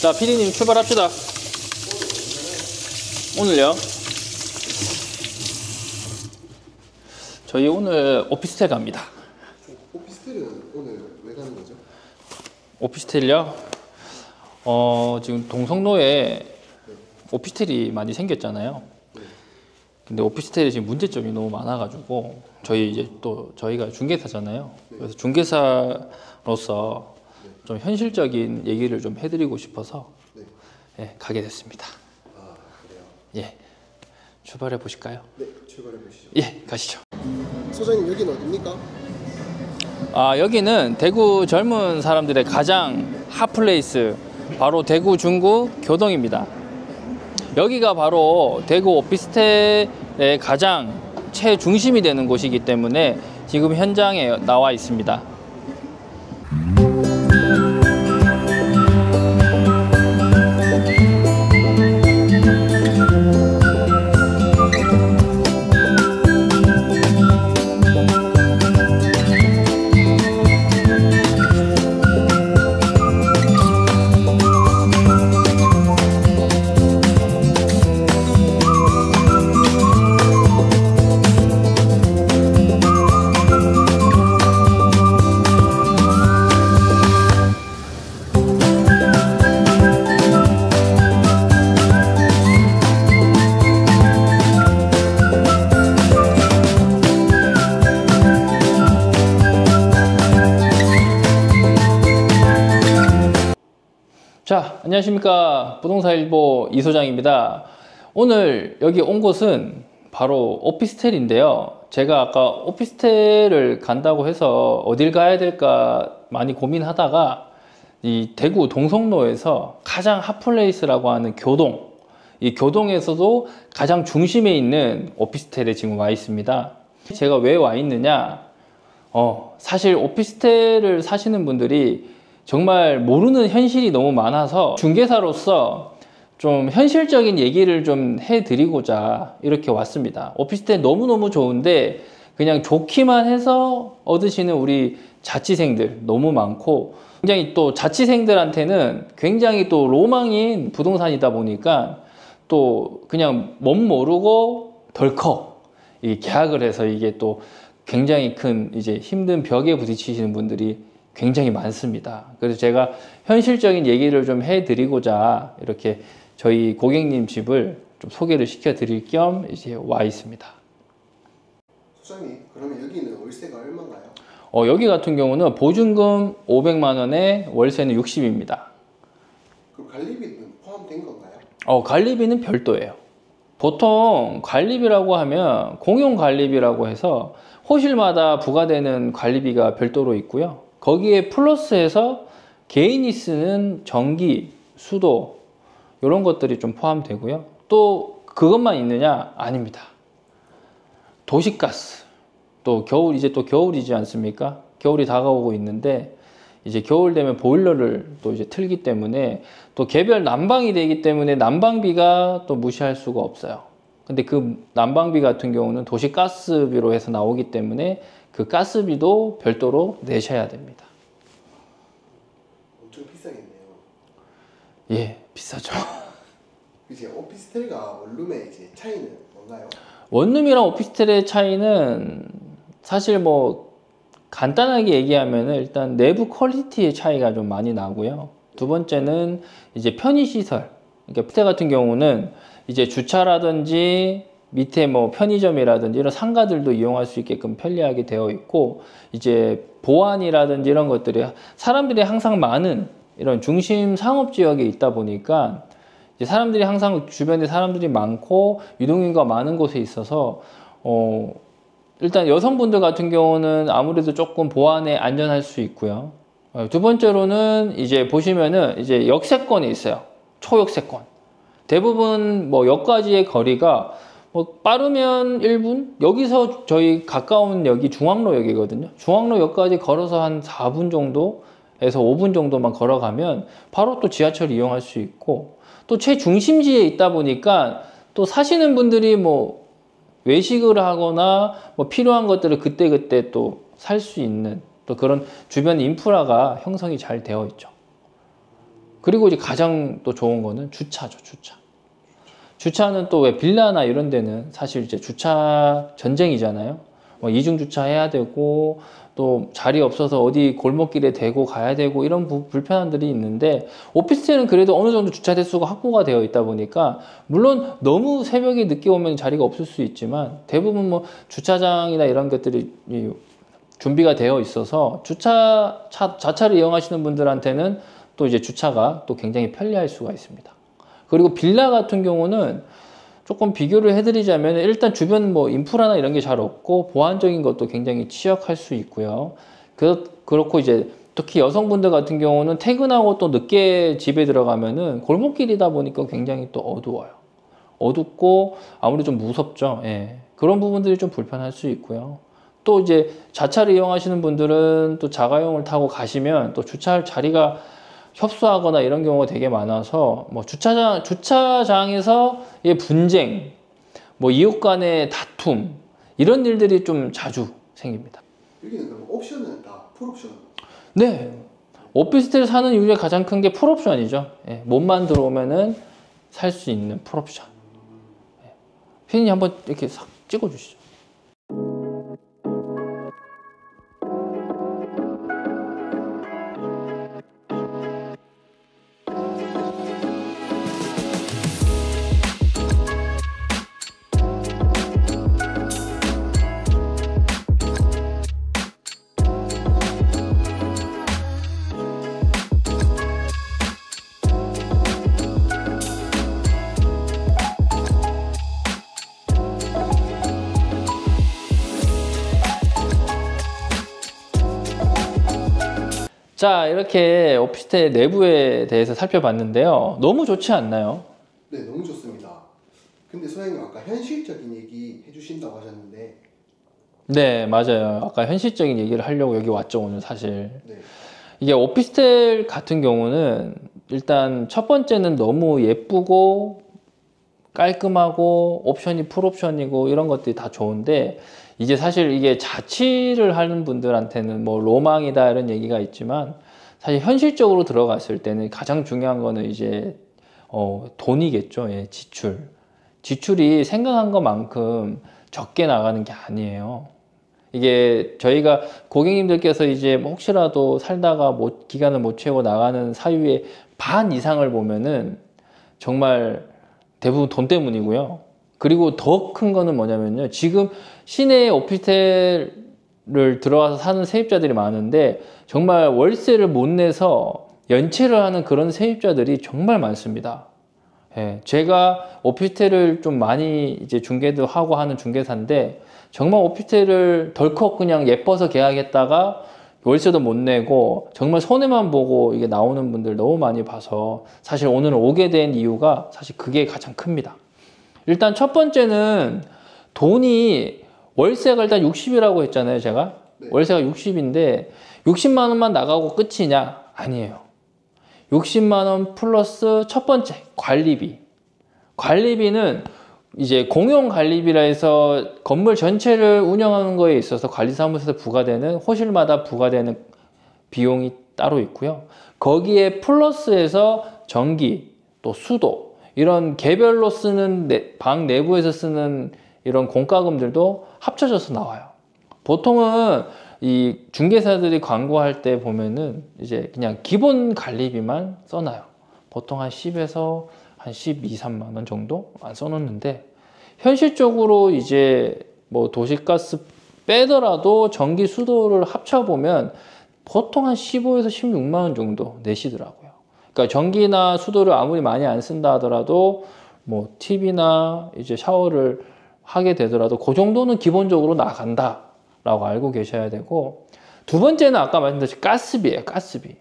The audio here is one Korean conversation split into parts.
자, 피디님 출발합시다. 오늘요? 저희 오늘 오피스텔 갑니다. 오피스텔은 오늘 왜 가는 거죠? 오피스텔이요? 지금 동성로에 오피스텔이 많이 생겼잖아요. 근데 오피스텔에 지금 문제점이 너무 많아가지고 저희가 중개사잖아요. 그래서 중개사로서 좀 현실적인 얘기를 좀 해드리고 싶어서 예, 가게 됐습니다. 아, 그래요? 예, 출발해 보실까요? 네, 출발해 보시죠. 예, 가시죠. 소장님, 여기는 어딥니까? 여기는 대구 젊은 사람들의 가장 핫플레이스, 바로 대구 중구 교동입니다. 여기가 바로 대구 오피스텔의 가장 최중심이 되는 곳이기 때문에 지금 현장에 나와 있습니다. 자, 안녕하십니까. 부동산일보 이소장입니다. 오늘 여기 온 곳은 바로 오피스텔인데요. 제가 아까 오피스텔을 간다고 해서 어딜 가야 될까 많이 고민하다가 이 대구 동성로에서 가장 핫플레이스라고 하는 교동, 이 교동에서도 가장 중심에 있는 오피스텔에 지금 와 있습니다. 제가 왜 와 있느냐? 사실 오피스텔을 사시는 분들이 정말 모르는 현실이 너무 많아서 중개사로서 좀 현실적인 얘기를 좀 해드리고자 이렇게 왔습니다. 오피스텔 너무너무 좋은데 그냥 좋기만 해서 얻으시는 우리 자취생들 너무 많고, 굉장히 또 자취생들한테는 굉장히 또 로망인 부동산이다 보니까 또 그냥 멋 모르고 덜컥 이 계약을 해서 이게 또 굉장히 큰 이제 힘든 벽에 부딪히시는 분들이 굉장히 많습니다. 그래서 제가 현실적인 얘기를 좀 해드리고자 이렇게 저희 고객님 집을 좀 소개를 시켜드릴 겸 이제 와 있습니다. 소장님, 그러면 여기는 월세가 얼마인가요? 여기 같은 경우는 보증금 500만 원에 월세는 60입니다. 그럼 관리비는 포함된 건가요? 관리비는 별도예요. 보통 관리비라고 하면 공용 관리비라고 해서 호실마다 부과되는 관리비가 별도로 있고요. 거기에 플러스해서 개인이 쓰는 전기, 수도 이런 것들이 좀 포함되고요. 또 그것만 있느냐? 아닙니다. 도시가스, 또 겨울, 이제 또 겨울이지 않습니까? 겨울이 다가오고 있는데 이제 겨울 되면 보일러를 또 이제 틀기 때문에 또 개별 난방이 되기 때문에 난방비가 또 무시할 수가 없어요. 근데 그 난방비 같은 경우는 도시가스비로 해서 나오기 때문에 그 가스비도 별도로 내셔야 됩니다. 엄청 비싸겠네요. 예, 비싸죠. 이제 오피스텔과 원룸의 이제 차이는 뭔가요? 원룸이랑 오피스텔의 차이는 사실 뭐 간단하게 얘기하면 일단 내부 퀄리티의 차이가 좀 많이 나고요. 두 번째는 이제 편의시설. 그러니까 오피스텔 같은 경우는 이제 주차라든지 밑에 뭐 편의점이라든지 이런 상가들도 이용할 수 있게끔 편리하게 되어 있고, 이제 보안이라든지 이런 것들이 사람들이 항상 많은 이런 중심 상업 지역에 있다 보니까 이제 사람들이 항상 주변에 사람들이 많고 유동인구가 많은 곳에 있어서 일단 여성분들 같은 경우는 아무래도 조금 보안에 안전할 수 있고요. 두 번째로는 이제 보시면은 이제 역세권이 있어요. 초역세권. 대부분 뭐 역까지의 거리가 뭐 빠르면 1분? 여기서 저희 가까운 역이 중앙로역이거든요. 중앙로역까지 걸어서 한 4분 정도에서 5분 정도만 걸어가면 바로 또 지하철 이용할 수 있고, 또 최중심지에 있다 보니까 또 사시는 분들이 뭐 외식을 하거나 뭐 필요한 것들을 그때그때 또 살 수 있는 또 그런 주변 인프라가 형성이 잘 되어 있죠. 그리고 이제 가장 또 좋은 거는 주차죠, 주차. 주차는 또 왜 빌라나 이런 데는 사실 이제 주차 전쟁이잖아요. 뭐 이중 주차해야 되고 또 자리 없어서 어디 골목길에 대고 가야 되고 이런 불편함들이 있는데 오피스텔은 그래도 어느 정도 주차 대수가 확보가 되어 있다 보니까 물론 너무 새벽에 늦게 오면 자리가 없을 수 있지만 대부분 뭐 주차장이나 이런 것들이 준비가 되어 있어서 자차를 이용하시는 분들한테는 또 이제 주차가 또 굉장히 편리할 수가 있습니다. 그리고 빌라 같은 경우는 조금 비교를 해드리자면 일단 주변 뭐 인프라나 이런 게 잘 없고 보안적인 것도 굉장히 취약할 수 있고요. 그렇고 이제 특히 여성분들 같은 경우는 퇴근하고 또 늦게 집에 들어가면은 골목길이다 보니까 굉장히 또 어두워요. 어둡고 아무래도 좀 무섭죠. 예. 그런 부분들이 좀 불편할 수 있고요. 또 이제 자차를 이용하시는 분들은 또 자가용을 타고 가시면 또 주차할 자리가 협소하거나 이런 경우가 되게 많아서 뭐 주차장에서의 분쟁, 뭐 이웃 간의 다툼 이런 일들이 좀 자주 생깁니다. 여기는 그럼 옵션은 다 풀옵션? 네, 오피스텔 사는 이유의 가장 큰 게 풀옵션이죠. 예, 몸만 들어오면은 살 수 있는 풀옵션. 예. 피디님 한번 이렇게 싹 찍어주시죠. 자, 이렇게 오피스텔 내부에 대해서 살펴봤는데요. 너무 좋지 않나요? 네, 너무 좋습니다. 근데 소장님 아까 현실적인 얘기 해주신다고 하셨는데 네, 맞아요. 아까 현실적인 얘기를 하려고 여기 왔죠, 오늘 사실. 네. 이게 오피스텔 같은 경우는 일단 첫 번째는 너무 예쁘고 깔끔하고 옵션이 풀옵션이고 이런 것들이 다 좋은데 이제 사실 이게 자취를 하는 분들한테는 뭐 로망이다 이런 얘기가 있지만 사실 현실적으로 들어갔을 때는 가장 중요한 거는 이제 돈이겠죠. 예, 지출. 지출이 생각한 것만큼 적게 나가는 게 아니에요. 이게 저희가 고객님들께서 이제 뭐 혹시라도 살다가 기간을 못 채우고 나가는 사유의 반 이상을 보면은 정말 대부분 돈 때문이고요. 그리고 더 큰 거는 뭐냐면요. 지금 시내 오피스텔을 들어와서 사는 세입자들이 많은데 정말 월세를 못 내서 연체를 하는 그런 세입자들이 정말 많습니다. 예, 제가 오피스텔을 좀 많이 이제 중개도 하고 하는 중개사인데 정말 오피스텔을 덜컥 그냥 예뻐서 계약했다가 월세도 못 내고 정말 손해만 보고 이게 나오는 분들 너무 많이 봐서 사실 오늘 오게 된 이유가 사실 그게 가장 큽니다. 일단 첫 번째는 돈이 월세가 일단 60이라고 했잖아요, 제가. 네. 월세가 60인데 60만 원만 나가고 끝이냐? 아니에요. 60만 원 플러스 첫 번째 관리비. 관리비는 이제 공용 관리비라 해서 건물 전체를 운영하는 거에 있어서 관리사무소에서 부과되는 호실마다 부과되는 비용이 따로 있고요. 거기에 플러스해서 전기, 또 수도 이런 개별로 쓰는 방 내부에서 쓰는 이런 공과금들도 합쳐져서 나와요. 보통은 이 중개사들이 광고할 때 보면은 이제 그냥 기본 관리비만 써놔요. 보통 한 10에서 한 12, 3만 원 정도 안 써놓는데 현실적으로 이제 뭐 도시가스 빼더라도 전기 수도를 합쳐보면 보통 한 15에서 16만 원 정도 내시더라고요. 그러니까 전기나 수도를 아무리 많이 안 쓴다 하더라도 뭐 TV나 이제 샤워를 하게 되더라도 그 정도는 기본적으로 나간다 라고 알고 계셔야 되고, 두 번째는 아까 말씀드린 가스비예요. 가스비.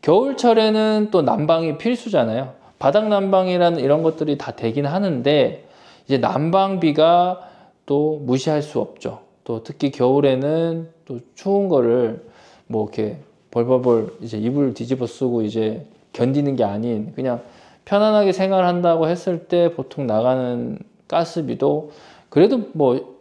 겨울철에는 또 난방이 필수잖아요. 바닥 난방이라는 이런 것들이 다 되긴 하는데 이제 난방비가 또 무시할 수 없죠. 또 특히 겨울에는 또 추운 거를 뭐 이렇게 벌벌벌 이제 이불 뒤집어 쓰고 이제 견디는 게 아닌 그냥 편안하게 생활한다고 했을 때 보통 나가는 가스비도 그래도 뭐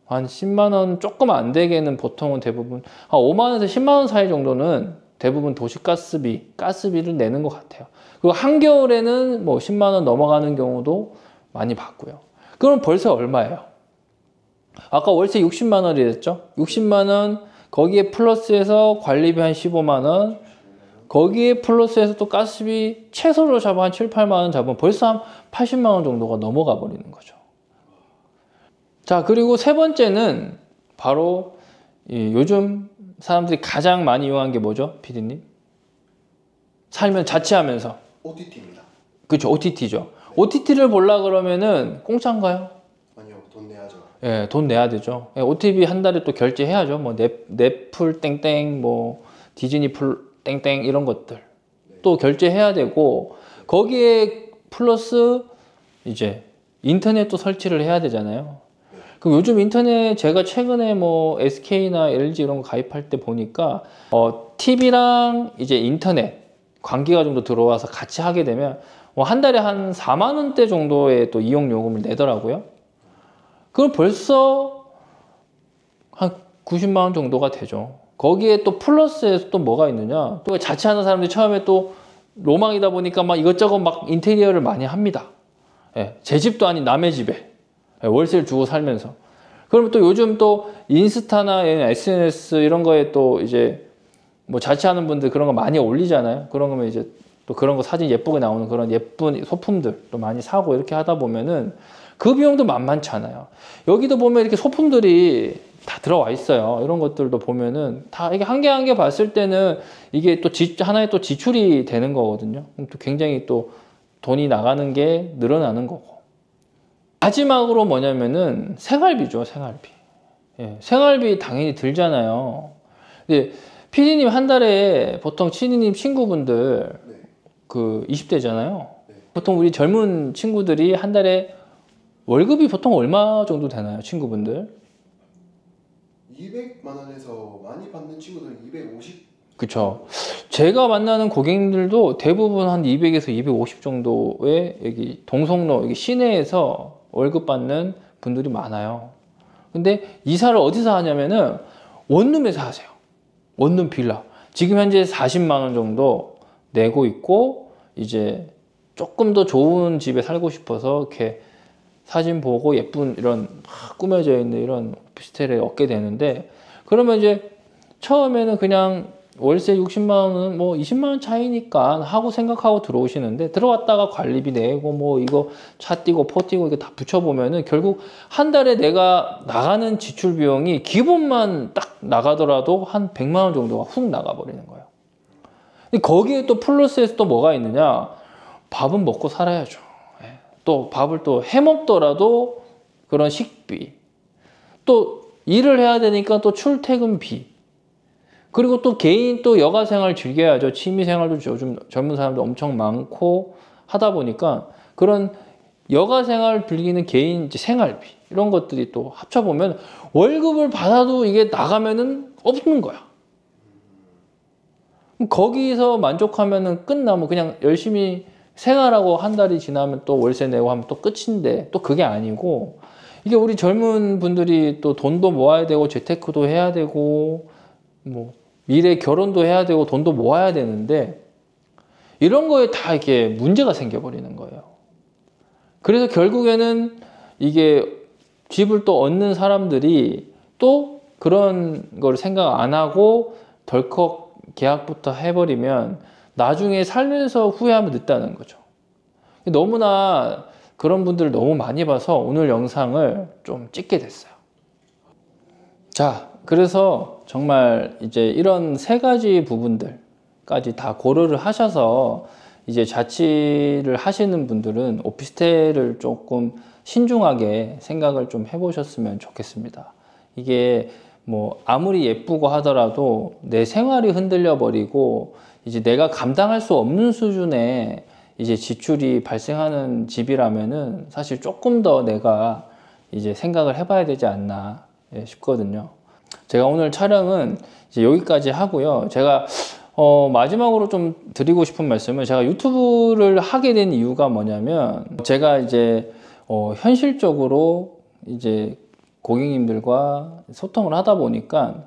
한 10만 원 조금 안 되게는 보통은 대부분 한 5만 원에서 10만 원 사이 정도는 대부분 가스비를 내는 것 같아요. 그리고 한겨울에는 뭐 10만 원 넘어가는 경우도 많이 봤고요. 그럼 벌써 얼마예요? 아까 월세 60만 원이 됐죠? 60만 원, 거기에 플러스해서 관리비 한 15만 원, 거기에 플러스해서 또 가스비 최소로 잡아 한 7, 8만 원 잡으면 벌써 한 80만 원 정도가 넘어가 버리는 거죠. 자, 그리고 세 번째는 바로 요즘 사람들이 가장 많이 이용한 게 뭐죠, 피디님? 살면 자취하면서. OTT입니다. 그렇죠, OTT죠. OTT를 보려고 그러면은 공짜인가요? 아니요, 돈 내야죠. 예, 돈 내야 되죠. 예, OTV 한 달에 또 결제해야죠. 뭐 넷플 땡땡, 뭐 디즈니 풀 땡땡 이런 것들 또 결제해야 되고, 거기에 플러스 이제 인터넷도 설치를 해야 되잖아요. 그럼 요즘 인터넷 제가 최근에 뭐 SK나 LG 이런 거 가입할 때 보니까 TV랑 이제 인터넷 관계가 정도 들어와서 같이 하게 되면 한 달에 한 4만 원대 정도의 또 이용 요금을 내더라고요. 그럼 벌써 한 90만 원 정도가 되죠. 거기에 또 플러스에서 또 뭐가 있느냐, 또 자취하는 사람들이 처음에 또 로망이다 보니까 막 이것저것 막 인테리어를 많이 합니다. 예, 제 집도 아닌 남의 집에 월세를 주고 살면서. 그러면 또 요즘 또 인스타나 SNS 이런 거에 또 이제 뭐 자취하는 분들 그런 거 많이 올리잖아요. 그런 거면 이제 또 그런 거 사진 예쁘게 나오는 그런 예쁜 소품들 또 많이 사고 이렇게 하다 보면은 그 비용도 만만치 않아요. 여기도 보면 이렇게 소품들이 다 들어와 있어요. 이런 것들도 보면은 다 이게 한 개 한 개 봤을 때는 이게 또 하나의 또 지출이 되는 거거든요. 그럼 또 굉장히 또 돈이 나가는 게 늘어나는 거고. 마지막으로 뭐냐면은 생활비죠, 생활비. 예, 생활비 당연히 들잖아요. 근데 피디님 한 달에 보통 피디님 친구분들 네. 그 20대잖아요. 네. 보통 우리 젊은 친구들이 한 달에 월급이 보통 얼마 정도 되나요, 친구분들? 200만 원에서 많이 받는 친구들은 250. 그쵸. 제가 만나는 고객님들도 대부분 한 200에서 250 정도의 여기 동성로, 여기 시내에서 월급 받는 분들이 많아요. 근데 이사를 어디서 하냐면은 원룸에서 하세요. 원룸 빌라. 지금 현재 40만 원 정도 내고 있고, 이제 조금 더 좋은 집에 살고 싶어서 이렇게 사진 보고 예쁜 이런 꾸며져 있는 이런 오피스텔에 얻게 되는데, 그러면 이제 처음에는 그냥 월세 60만 원은 뭐 20만 원 차이니까 하고 생각하고 들어오시는데, 들어왔다가 관리비 내고 뭐 이거 차 띄고 포 띄고 이게 다 붙여보면은 결국 한 달에 내가 나가는 지출 비용이 기본만 딱 나가더라도 한 100만 원 정도가 훅 나가버리는 거예요. 근데 거기에 또 플러스에서 또 뭐가 있느냐, 밥은 먹고 살아야죠. 또 밥을 또 해먹더라도 그런 식비, 또 일을 해야 되니까 또 출퇴근비, 그리고 또 개인 또 여가 생활 즐겨야죠. 취미 생활도 요즘 젊은 사람들 엄청 많고 하다 보니까 그런 여가 생활 즐기는 개인 생활비 이런 것들이 또 합쳐보면 월급을 받아도 이게 나가면은 없는 거야. 거기서 만족하면은 끝나면 그냥 열심히 생활하고 한 달이 지나면 또 월세 내고 하면 또 끝인데, 또 그게 아니고, 이게 우리 젊은 분들이 또 돈도 모아야 되고 재테크도 해야 되고 뭐 미래 결혼도 해야 되고 돈도 모아야 되는데, 이런 거에 다 이렇게 문제가 생겨버리는 거예요. 그래서 결국에는 이게 집을 또 얻는 사람들이 또 그런 걸 생각 안 하고 덜컥 계약부터 해버리면 나중에 살면서 후회하면 늦다는 거죠. 너무나 그런 분들을 너무 많이 봐서 오늘 영상을 좀 찍게 됐어요. 자, 그래서 정말 이제 이런 세 가지 부분들까지 다 고려를 하셔서 이제 자취를 하시는 분들은 오피스텔을 조금 신중하게 생각을 좀 해보셨으면 좋겠습니다. 이게 뭐 아무리 예쁘고 하더라도 내 생활이 흔들려 버리고 이제 내가 감당할 수 없는 수준의 이제 지출이 발생하는 집이라면은 사실 조금 더 내가 이제 생각을 해봐야 되지 않나 싶거든요. 제가 오늘 촬영은 이제 여기까지 하고요. 제가 마지막으로 좀 드리고 싶은 말씀은, 제가 유튜브를 하게 된 이유가 뭐냐면, 제가 이제 현실적으로 이제 고객님들과 소통을 하다 보니까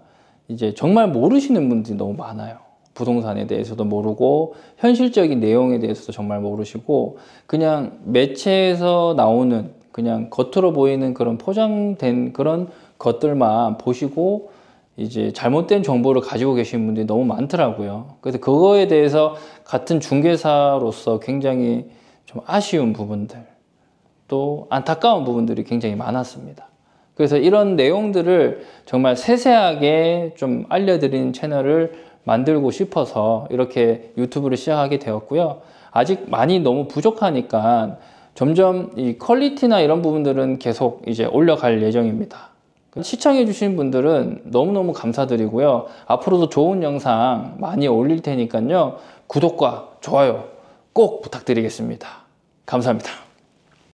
이제 정말 모르시는 분들이 너무 많아요. 부동산에 대해서도 모르고 현실적인 내용에 대해서도 정말 모르시고 그냥 매체에서 나오는 그냥 겉으로 보이는 그런 포장된 그런 것들만 보시고 이제 잘못된 정보를 가지고 계신 분들이 너무 많더라고요. 그래서 그거에 대해서 같은 중개사로서 굉장히 좀 아쉬운 부분들, 또 안타까운 부분들이 굉장히 많았습니다. 그래서 이런 내용들을 정말 세세하게 좀 알려드리는 채널을 만들고 싶어서 이렇게 유튜브를 시작하게 되었고요. 아직 많이 너무 부족하니까 점점 이 퀄리티나 이런 부분들은 계속 이제 올려갈 예정입니다. 시청해주신 분들은 너무너무 감사드리고요. 앞으로도 좋은 영상 많이 올릴 테니까요. 구독과 좋아요 꼭 부탁드리겠습니다. 감사합니다.